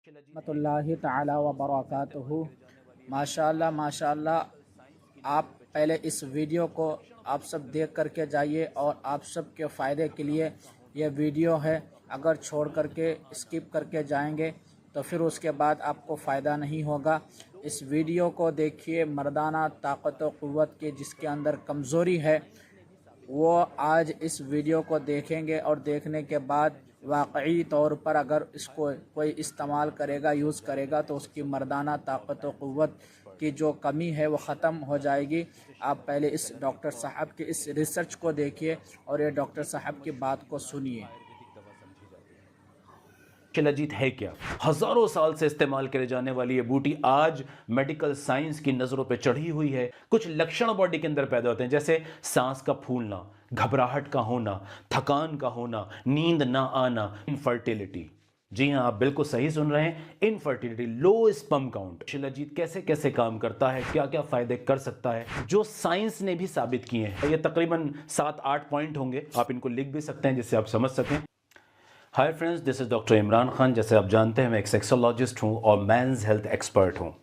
रहमतुल्लाहि ताला व बरकातुहू। माशाअल्लाह माशाअल्लाह। आप पहले इस वीडियो को आप सब देख करके जाइए और आप सब के फ़ायदे के लिए यह वीडियो है। अगर छोड़ करके स्किप करके जाएंगे तो फिर उसके बाद आपको फ़ायदा नहीं होगा। इस वीडियो को देखिए, मर्दाना ताकत व क़ुव्वत की जिसके अंदर कमज़ोरी है वो आज इस वीडियो को देखेंगे और देखने के बाद वाकई तौर पर अगर इसको कोई इस्तेमाल करेगा, यूज़ करेगा, तो उसकी मर्दाना ताकत व क़ुव्वत की जो कमी है वो ख़त्म हो जाएगी। आप पहले इस डॉक्टर साहब के इस रिसर्च को देखिए और ये डॉक्टर साहब की बात को सुनिए। शिलाजीत है क्या? हजारों साल से इस्तेमाल करे जाने वाली ये बूटी आज मेडिकल साइंस की नजरों पे चढ़ी हुई है। कुछ लक्षण बॉडी के अंदर पैदा होते हैं, जैसे सांस का फूलना, घबराहट का होना, थकान का होना, नींद ना आना, इनफर्टिलिटी। जी हाँ, आप बिल्कुल सही सुन रहे हैं, infertility, low sperm count. Shilajit कैसे कैसे काम करता है, क्या क्या फायदे कर सकता है, जो साइंस ने भी साबित किए हैं। ये तकरीबन 7-8 पॉइंट होंगे, आप इनको लिख भी सकते हैं जिससे आप समझ सकें। Hi friends, this is doctor Imran Khan. जैसे आप जानते हैं मैं एक सेक्सोलॉजिस्ट हूँ और मेंस हेल्थ एक्सपर्ट हूँ।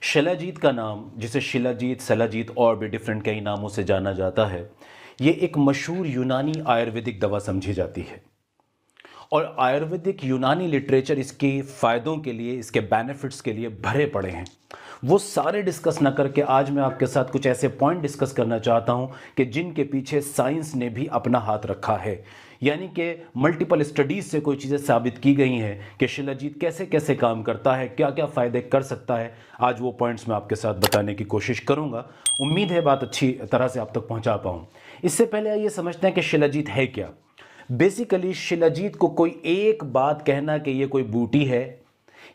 शिलाजीत का नाम, जिसे शिलाजीत, सलाजीत और भी डिफरेंट कई नामों से जाना जाता है, ये एक मशहूर यूनानी आयुर्वेदिक दवा समझी जाती है और आयुर्वेदिक यूनानी लिटरेचर इसके फ़ायदों के लिए, इसके बेनिफिट्स के लिए भरे पड़े हैं। वो सारे डिस्कस ना करके आज मैं आपके साथ कुछ ऐसे पॉइंट डिस्कस करना चाहता हूं कि जिनके पीछे साइंस ने भी अपना हाथ रखा है, यानी कि मल्टीपल स्टडीज़ से कोई चीज़ें साबित की गई हैं कि शिलाजीत कैसे कैसे काम करता है, क्या क्या फ़ायदे कर सकता है। आज वो पॉइंट्स मैं आपके साथ बताने की कोशिश करूँगा। उम्मीद है बात अच्छी तरह से आप तक पहुँचा पाऊँ। इससे पहले आइए समझते हैं कि शिलाजीत है क्या। बेसिकली शिलाजीत को कोई एक बात कहना कि ये कोई बूटी है,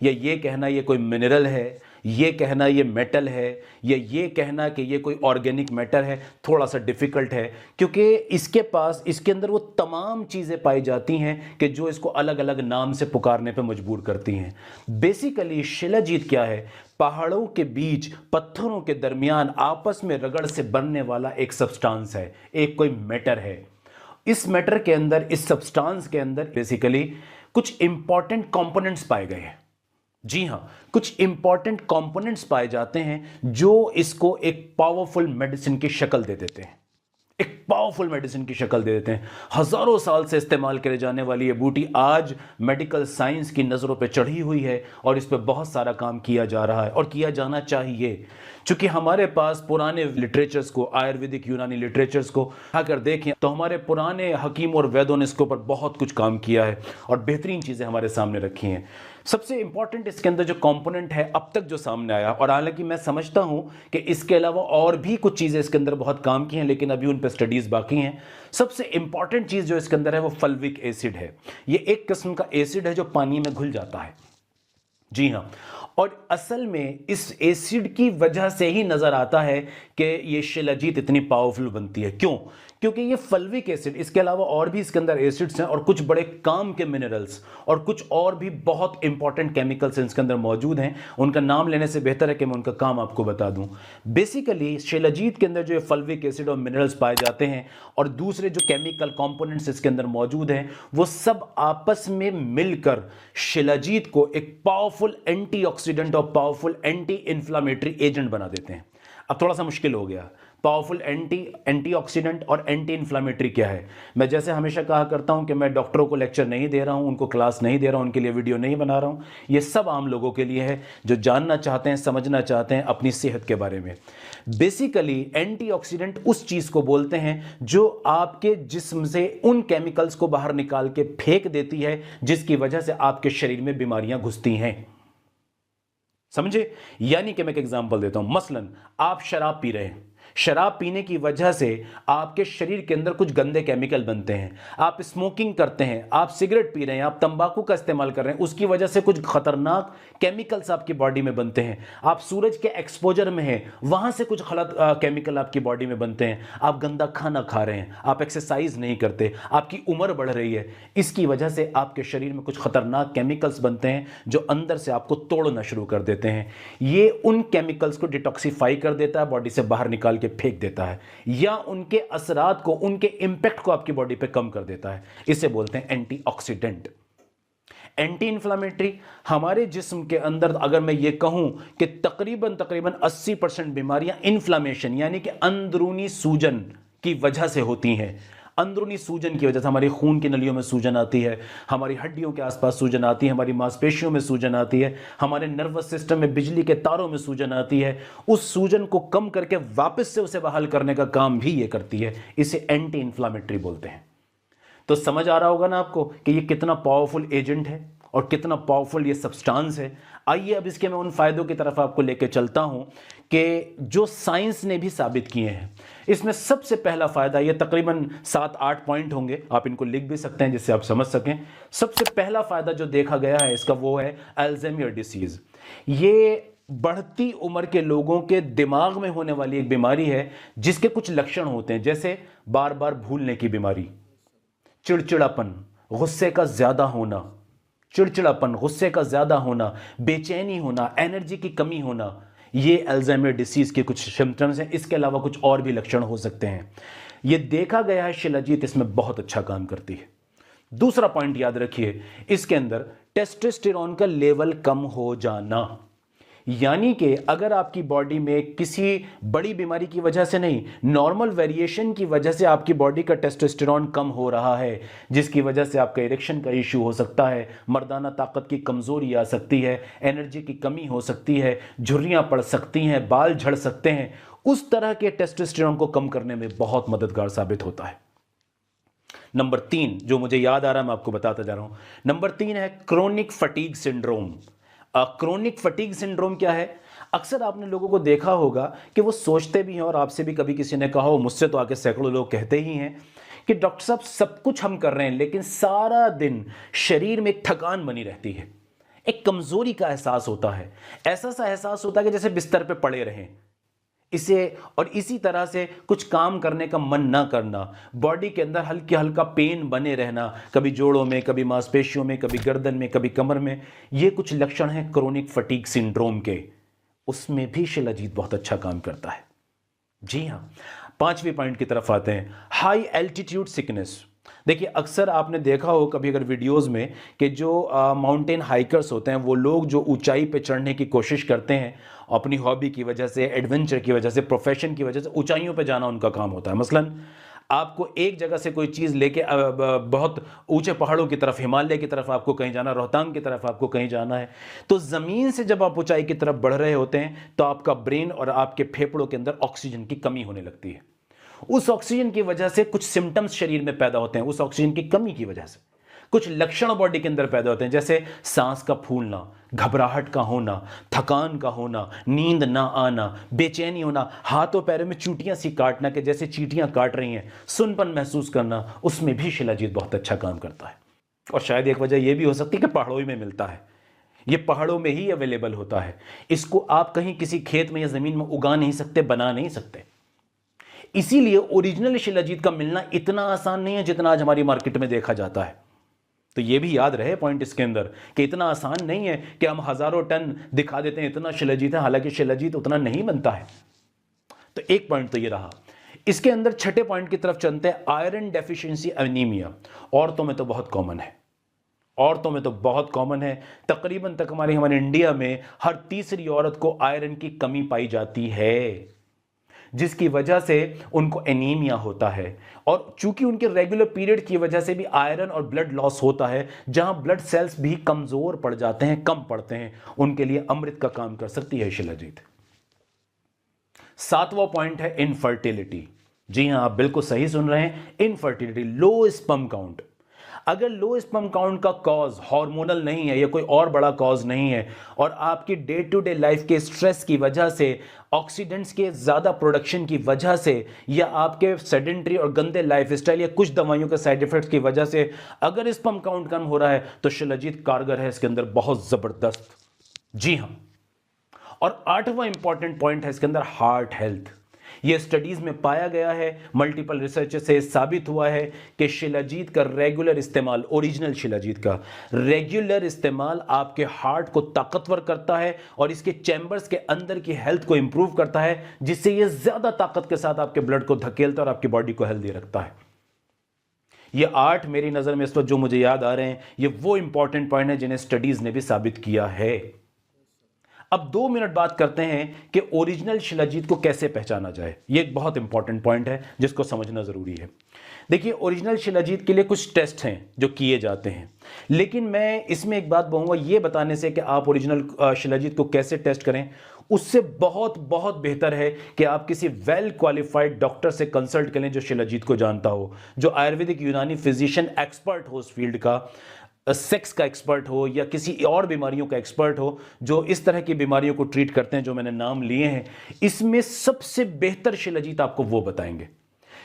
या ये कहना ये कोई मिनरल है, ये कहना ये मेटल है, या ये कहना कि ये कोई ऑर्गेनिक मैटर है, थोड़ा सा डिफ़िकल्ट है, क्योंकि इसके पास, इसके अंदर वो तमाम चीज़ें पाई जाती हैं कि जो इसको अलग अलग नाम से पुकारने पे मजबूर करती हैं। बेसिकली शिलाजीत क्या है? पहाड़ों के बीच, पत्थरों के दरमियान आपस में रगड़ से बनने वाला एक सब्सटेंस है, एक कोई मैटर है। इस मैटर के अंदर, इस सब्सटेंस के अंदर बेसिकली कुछ इंपॉर्टेंट कंपोनेंट्स पाए गए हैं। जी हां, कुछ इंपॉर्टेंट कंपोनेंट्स पाए जाते हैं जो इसको एक पावरफुल मेडिसिन की शक्ल दे देते हैं, एक पावरफुल मेडिसिन की शक्ल दे देते हैं। हजारों साल से इस्तेमाल करे जाने वाली ये बूटी आज मेडिकल साइंस की नज़रों पे चढ़ी हुई है और इस पे बहुत सारा काम किया जा रहा है और किया जाना चाहिए। चूंकि हमारे पास पुराने लिटरेचर्स को, आयुर्वेदिक यूनानी लिटरेचर्स को अगर देखें तो हमारे पुराने हकीम और वैद्यों ने इसके ऊपर बहुत कुछ काम किया है और बेहतरीन चीज़ें हमारे सामने रखी हैं। सबसे इंपॉर्टेंट इसके अंदर जो कंपोनेंट है अब तक जो सामने आया, और हालांकि मैं समझता हूं कि इसके अलावा और भी कुछ चीज़ें इसके अंदर बहुत काम की हैं, लेकिन अभी उन पर स्टडीज़ बाकी हैं। सबसे इंपॉर्टेंट चीज़ जो इसके अंदर है वो फल्विक एसिड है। ये एक किस्म का एसिड है जो पानी में घुल जाता है। जी हाँ, और असल में इस एसिड की वजह से ही नज़र आता है कि ये शिलाजीत इतनी पावरफुल बनती है। क्यों? क्योंकि ये फल्विक एसिड, इसके अलावा और भी इसके अंदर एसिड्स हैं और कुछ बड़े काम के मिनरल्स और कुछ और भी बहुत इंपॉर्टेंट केमिकल्स इसके अंदर मौजूद हैं। उनका नाम लेने से बेहतर है कि मैं उनका काम आपको बता दूं। बेसिकली शिलाजीत के अंदर जो ये फल्विक एसिड और मिनरल्स पाए जाते हैं और दूसरे जो केमिकल कंपोनेंट्स इसके अंदर मौजूद हैं, वो सब आपस में मिलकर शिलाजीत को एक पावरफुल एंटीऑक्सीडेंट और पावरफुल एंटी इन्फ्लामेटरी एजेंट बना देते हैं। अब थोड़ा सा मुश्किल हो गया, पावरफुल एंटीऑक्सीडेंट और एंटी इन्फ्लामेटरी क्या है? मैं जैसे हमेशा कहा करता हूं कि मैं डॉक्टरों को लेक्चर नहीं दे रहा हूं, उनको क्लास नहीं दे रहा हूं, उनके लिए वीडियो नहीं बना रहा हूं। ये सब आम लोगों के लिए है जो जानना चाहते हैं, समझना चाहते हैं अपनी सेहत के बारे में। बेसिकली एंटीऑक्सीडेंट उस चीज को बोलते हैं जो आपके जिस्म से उन केमिकल्स को बाहर निकाल के फेंक देती है जिसकी वजह से आपके शरीर में बीमारियां घुसती हैं। समझे? यानी कि मैं एक एग्जांपल देता हूं। मसलन आप शराब पी रहे हैं, शराब पीने की वजह से आपके शरीर के अंदर कुछ गंदे केमिकल बनते हैं। आप स्मोकिंग करते हैं, आप सिगरेट पी रहे हैं, आप तंबाकू का इस्तेमाल कर रहे हैं, उसकी वजह से कुछ खतरनाक केमिकल्स आपकी बॉडी में बनते हैं। आप सूरज के एक्सपोजर में हैं, वहां से कुछ गलत केमिकल आपकी बॉडी में बनते हैं। आप गंदा खाना खा रहे हैं, आप एक्सरसाइज नहीं करते, आपकी उम्र बढ़ रही है, इसकी वजह से आपके शरीर में कुछ खतरनाक केमिकल्स बनते हैं जो अंदर से आपको तोड़ना शुरू कर देते हैं। ये उन केमिकल्स को डिटॉक्सिफाई कर देता है, बॉडी से बाहर निकाल के फेंक देता है, या उनके असरात को, उनके इंपैक्ट को आपकी बॉडी पे कम कर देता है। इसे बोलते हैं एंटीऑक्सीडेंट। एंटी इन्फ्लामेटरी, हमारे जिस्म के अंदर अगर मैं ये कहूं कि तकरीबन 80% बीमारियां इन्फ्लामेशन यानी कि अंदरूनी सूजन की वजह से होती हैं। अंदरूनी सूजन की वजह से हमारी खून की नलियों में सूजन आती है, हमारी हड्डियों के आसपास सूजन आती है, हमारी मांसपेशियों में सूजन आती है, हमारे नर्वस सिस्टम में बिजली के तारों में सूजन आती है। उस सूजन को कम करके वापस से उसे बहाल करने का काम भी ये करती है। इसे एंटी इन्फ्लामेटरी बोलते हैं। तो समझ आ रहा होगा ना आपको कि ये कितना पावरफुल एजेंट है और कितना पावरफुल ये सब्सटेंस है। आइए अब इसके मैं उन फायदों की तरफ आपको लेके चलता हूं कि जो साइंस ने भी साबित किए हैं। इसमें सबसे पहला फायदा, ये तकरीबन 7-8 पॉइंट होंगे, आप इनको लिख भी सकते हैं जिससे आप समझ सकें। सबसे पहला फायदा जो देखा गया है इसका वो है अल्जाइमर डिसीज। ये बढ़ती उम्र के लोगों के दिमाग में होने वाली एक बीमारी है जिसके कुछ लक्षण होते हैं, जैसे बार बार भूलने की बीमारी, चिड़चिड़ापन, गुस्से का ज्यादा होना, चिड़चिड़ापन, गुस्से का ज्यादा होना, बेचैनी होना, एनर्जी की कमी होना, ये अल्जाइमर डिसीज के कुछ सिम्टम्स हैं। इसके अलावा कुछ और भी लक्षण हो सकते हैं। ये देखा गया है शिलाजीत इसमें बहुत अच्छा काम करती है। दूसरा पॉइंट याद रखिए, इसके अंदर टेस्टोस्टेरोन का लेवल कम हो जाना, यानी कि अगर आपकी बॉडी में किसी बड़ी बीमारी की वजह से नहीं, नॉर्मल वेरिएशन की वजह से आपकी बॉडी का टेस्टोस्टेरोन कम हो रहा है, जिसकी वजह से आपका इरेक्शन का इशू हो सकता है, मर्दाना ताकत की कमजोरी आ सकती है, एनर्जी की कमी हो सकती है, झुर्रियां पड़ सकती हैं, बाल झड़ सकते हैं, उस तरह के टेस्टोस्टेरोन को कम करने में बहुत मददगार साबित होता है। नंबर 3 जो मुझे याद आ रहा है मैं आपको बताता जा रहा हूं। नंबर 3 है chronic fatigue syndrome. Chronic fatigue syndrome क्या है? अक्सर आपने लोगों को देखा होगा कि वो सोचते भी हैं, और आपसे भी कभी किसी ने कहा हो, मुझसे तो आके सैकड़ों लोग कहते ही हैं कि डॉक्टर साहब सब कुछ हम कर रहे हैं लेकिन सारा दिन शरीर में एक थकान बनी रहती है, एक कमजोरी का एहसास होता है, ऐसा सा एहसास होता है कि जैसे बिस्तर पे पड़े रहें। इसी तरह से कुछ काम करने का मन ना करना, बॉडी के अंदर हल्का हल्का पेन बने रहना, कभी जोड़ों में, कभी मांसपेशियों में, कभी गर्दन में, कभी कमर में, ये कुछ लक्षण हैं क्रोनिक फटीग सिंड्रोम के। उसमें भी शिलाजीत बहुत अच्छा काम करता है। जी हाँ, 5वें पॉइंट की तरफ आते हैं, हाई एल्टीट्यूड सिकनेस। देखिए अक्सर आपने देखा हो कभी अगर वीडियोस में कि जो माउंटेन हाइकर्स होते हैं, वो लोग जो ऊंचाई पे चढ़ने की कोशिश करते हैं, अपनी हॉबी की वजह से, एडवेंचर की वजह से, प्रोफेशन की वजह से ऊंचाइयों पे जाना उनका काम होता है। मसलन आपको एक जगह से कोई चीज़ लेके बहुत ऊंचे पहाड़ों की तरफ, हिमालय की तरफ आपको कहीं जाना, रोहतांग की तरफ आपको कहीं जाना है, तो ज़मीन से जब आप ऊंचाई की तरफ बढ़ रहे होते हैं तो आपका ब्रेन और आपके फेफड़ों के अंदर ऑक्सीजन की कमी होने लगती है। उस ऑक्सीजन की वजह से कुछ सिम्टम्स शरीर में पैदा होते हैं, उस ऑक्सीजन की कमी की वजह से कुछ लक्षण बॉडी के अंदर पैदा होते हैं, जैसे सांस का फूलना, घबराहट का होना, थकान का होना, नींद ना आना, बेचैनी होना, हाथों पैरों में चूटियां सी काटना कि जैसे चींटियां काट रही हैं, सुनपन महसूस करना, उसमें भी शिलाजीत बहुत अच्छा काम करता है। और शायद एक वजह यह भी हो सकती है कि पहाड़ों में मिलता है, ये पहाड़ों में ही अवेलेबल होता है, इसको आप कहीं किसी खेत में या जमीन में उगा नहीं सकते, बना नहीं सकते। इसीलिए ओरिजिनल शिलाजीत का मिलना इतना आसान नहीं है जितना आज हमारी मार्केट में देखा जाता है। तो ये भी याद रहे पॉइंट इसके अंदर कि इतना आसान नहीं है कि हम हजारों टन दिखा देते हैं इतना शिलाजीत है, हालांकि शिलाजीत उतना नहीं बनता है। तो एक पॉइंट तो ये रहा। इसके अंदर छठे पॉइंट की तरफ चलते हैं, आयरन डेफिशिएंसी एनीमिया। औरतों में तो बहुत कॉमन है, औरतों में तो बहुत कॉमन है। तकरीबन तक हमारे इंडिया में हर तीसरी औरत को आयरन की कमी पाई जाती है, जिसकी वजह से उनको एनीमिया होता है। और चूंकि उनके रेगुलर पीरियड की वजह से भी आयरन और ब्लड लॉस होता है, जहां ब्लड सेल्स भी कमजोर पड़ जाते हैं, कम पड़ते हैं, उनके लिए अमृत का काम कर सकती है शिलाजीत। 7वां पॉइंट है इनफर्टिलिटी। जी हां, आप बिल्कुल सही सुन रहे हैं, इनफर्टिलिटी, लो स्पर्म काउंट। अगर लो स्पर्म काउंट का कॉज हार्मोनल नहीं है या कोई और बड़ा कॉज नहीं है, और आपकी डे टू डे लाइफ के स्ट्रेस की वजह से, ऑक्सीडेंट्स के ज्यादा प्रोडक्शन की वजह से, या आपके सेडेंटरी और गंदे लाइफस्टाइल या कुछ दवाइयों के साइड इफेक्ट्स की वजह से अगर स्पर्म काउंट कम हो रहा है, तो शिलाजीत कारगर है इसके अंदर बहुत जबरदस्त। जी हां। और 8वां इंपॉर्टेंट पॉइंट है इसके अंदर, हार्ट हेल्थ। यह स्टडीज में पाया गया है, मल्टीपल रिसर्च से साबित हुआ है कि शिलाजीत का रेगुलर इस्तेमाल, ओरिजिनल शिलाजीत का रेगुलर इस्तेमाल आपके हार्ट को ताकतवर करता है और इसके चैम्बर्स के अंदर की हेल्थ को इंप्रूव करता है, जिससे यह ज्यादा ताकत के साथ आपके ब्लड को धकेलता है और आपकी बॉडी को हेल्दी रखता है। ये 8 मेरी नज़र में इस वक्त जो मुझे याद आ रहे हैं, ये वो इंपॉर्टेंट पॉइंट है जिन्हें स्टडीज़ ने भी साबित किया है। अब 2 मिनट बात करते हैं कि ओरिजिनल शिलाजीत को कैसे पहचाना जाए। ये एक बहुत इंपॉर्टेंट पॉइंट है जिसको समझना ज़रूरी है। देखिए, ओरिजिनल शिलाजीत के लिए कुछ टेस्ट हैं जो किए जाते हैं, लेकिन मैं इसमें एक बात कहूँगा, ये बताने से कि आप ओरिजिनल शिलाजीत को कैसे टेस्ट करें, उससे बहुत बहुत बेहतर है कि आप किसी वेल क्वालिफाइड डॉक्टर से कंसल्ट करें जो शिलाजीत को जानता हो, जो आयुर्वेदिक यूनानी फिजिशियन एक्सपर्ट हो उस फील्ड का, सेक्स का एक्सपर्ट हो या किसी और बीमारियों का एक्सपर्ट हो, जो इस तरह की बीमारियों को ट्रीट करते हैं जो मैंने नाम लिए हैं। इसमें सबसे बेहतर शिलाजीत आपको वो बताएंगे,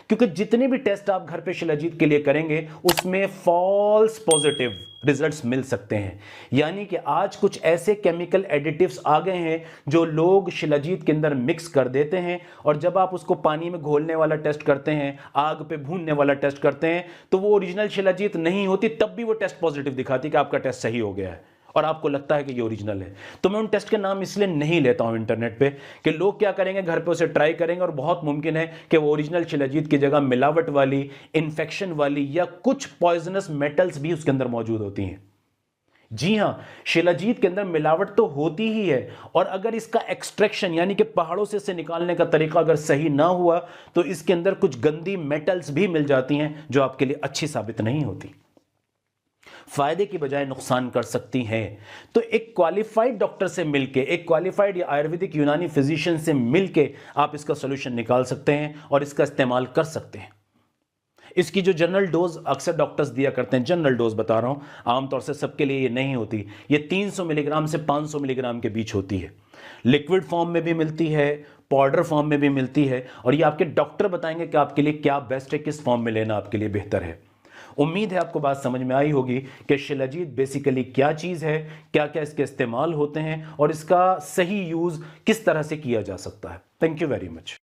क्योंकि जितने भी टेस्ट आप घर पे शिलाजीत के लिए करेंगे उसमें फॉल्स पॉजिटिव रिजल्ट्स मिल सकते हैं। यानी कि आज कुछ ऐसे केमिकल एडिटिव्स आ गए हैं जो लोग शिलाजीत के अंदर मिक्स कर देते हैं, और जब आप उसको पानी में घोलने वाला टेस्ट करते हैं, आग पे भूनने वाला टेस्ट करते हैं, तो वो ओरिजिनल शिलाजीत नहीं होती, तब भी वो टेस्ट पॉजिटिव दिखाती कि आपका टेस्ट सही हो गया है और आपको लगता है कि ये ओरिजिनल है। तो मैं उन टेस्ट के नाम इसलिए नहीं लेता हूं इंटरनेट पे कि लोग क्या करेंगे, घर पे उसे ट्राई करेंगे और बहुत मुमकिन है कि वो ओरिजिनल शिलाजीत की जगह मिलावट वाली, इन्फेक्शन वाली या कुछ पॉइजनस मेटल्स भी उसके अंदर मौजूद होती हैं। जी हां, शिलाजीत के अंदर मिलावट तो होती ही है, और अगर इसका एक्सट्रैक्शन यानी कि पहाड़ों से इसे निकालने का तरीका अगर सही ना हुआ तो इसके अंदर कुछ गंदी मेटल्स भी मिल जाती हैं जो आपके लिए अच्छी साबित नहीं होती, फायदे की बजाय नुकसान कर सकती हैं। तो एक क्वालिफाइड डॉक्टर से मिलके, एक क्वालिफाइड या आयुर्वेदिक यूनानी फिजिशियन से मिलके आप इसका सॉल्यूशन निकाल सकते हैं और इसका इस्तेमाल कर सकते हैं। इसकी जो जनरल डोज अक्सर डॉक्टर्स दिया करते हैं, जनरल डोज बता रहा हूं, आमतौर से सबके लिए ये नहीं होती, ये 300 मिलीग्राम से 500 मिलीग्राम के बीच होती है। लिक्विड फॉर्म में भी मिलती है, पाउडर फॉर्म में भी मिलती है, और ये आपके डॉक्टर बताएंगे कि आपके लिए क्या बेस्ट है, किस फॉर्म में लेना आपके लिए बेहतर है। उम्मीद है आपको बात समझ में आई होगी कि शिलाजीत बेसिकली क्या चीज़ है, क्या क्या इसके इस्तेमाल होते हैं और इसका सही यूज़ किस तरह से किया जा सकता है। Thank you very much.